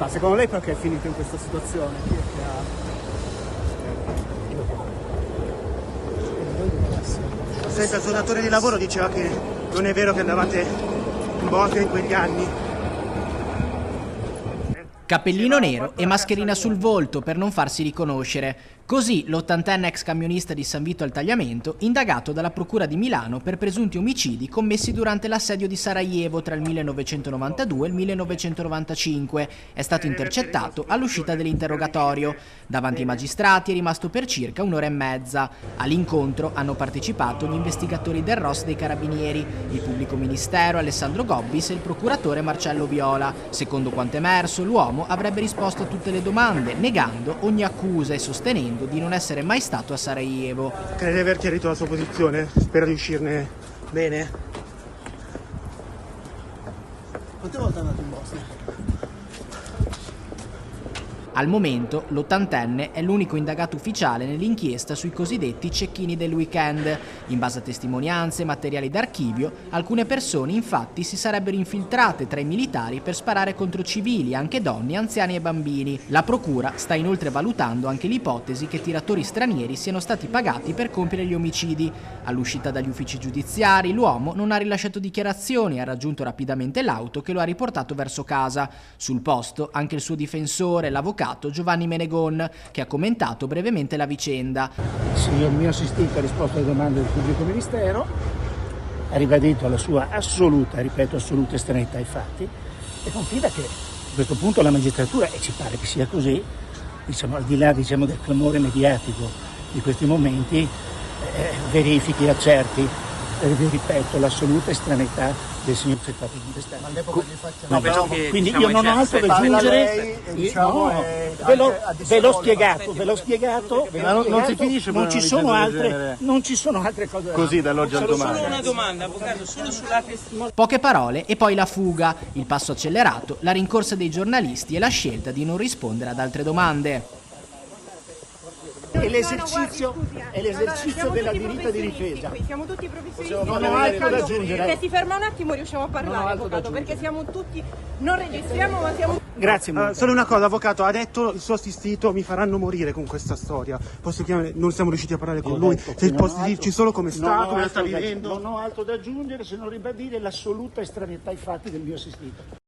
Ma secondo lei perché è finito in questa situazione? Chi è che ha... Senta, il suo datore di lavoro diceva che non è vero che andavate in botte in quegli anni. Cappellino nero e mascherina sul volto per non farsi riconoscere. Così l'80enne ex camionista di San Vito al Tagliamento, indagato dalla Procura di Milano per presunti omicidi commessi durante l'assedio di Sarajevo tra il 1992 e il 1995, è stato intercettato all'uscita dell'interrogatorio. Davanti ai magistrati è rimasto per circa un'ora e mezza. All'incontro hanno partecipato gli investigatori del ROS dei Carabinieri, il pubblico ministero Alessandro Gobbis e il procuratore Marcello Viola. Secondo quanto emerso, l'uomo avrebbe risposto a tutte le domande, negando ogni accusa e sostenendo di non essere mai stato a Sarajevo. Crede di aver chiarito la sua posizione? Spera di uscirne bene? Quante volte è andato in Bosnia? Al momento l'80enne è l'unico indagato ufficiale nell'inchiesta sui cosiddetti cecchini del weekend. In base a testimonianze e materiali d'archivio, alcune persone infatti si sarebbero infiltrate tra i militari per sparare contro civili, anche donne, anziani e bambini. La procura sta inoltre valutando anche l'ipotesi che tiratori stranieri siano stati pagati per compiere gli omicidi. All'uscita dagli uffici giudiziari l'uomo non ha rilasciato dichiarazioni e ha raggiunto rapidamente l'auto che lo ha riportato verso casa. Sul posto anche il suo difensore, l'avvocato Giovanni Menegon, che ha commentato brevemente la vicenda. Il mio assistito ha risposto alle domande del pubblico ministero, ha ribadito la sua assoluta estraneità ai fatti e confida che a questo punto la magistratura, e ci pare che sia così, al di là del clamore mediatico di questi momenti, verifichi, accerti, ripeto, l'assoluta estraneità del signor segretario di Stato. Quindi io non ho altro da aggiungere. Ve l'ho spiegato. Non si finisce non ci sono altre cose. Così dall'oggi al domani. Solo una domanda, avvocato, solo sulla testimonianza. Poche parole e poi la fuga, il passo accelerato, la rincorsa dei giornalisti e la scelta di non rispondere ad altre domande. È l'esercizio della diritto di difesa. Siamo tutti professionisti. Non ho altro da aggiungere. Se si ferma un attimo riusciamo a parlare, avvocato, perché siamo tutti, non registriamo ma siamo... Grazie molto. Solo una cosa, avvocato, ha detto il suo assistito: mi faranno morire con questa storia. Posso chiamare? Non siamo riusciti a parlare con lui. Se posso dirci solo come sta, come sta vivendo. Non ho altro da aggiungere se non ribadire l'assoluta estraneità ai fatti del mio assistito.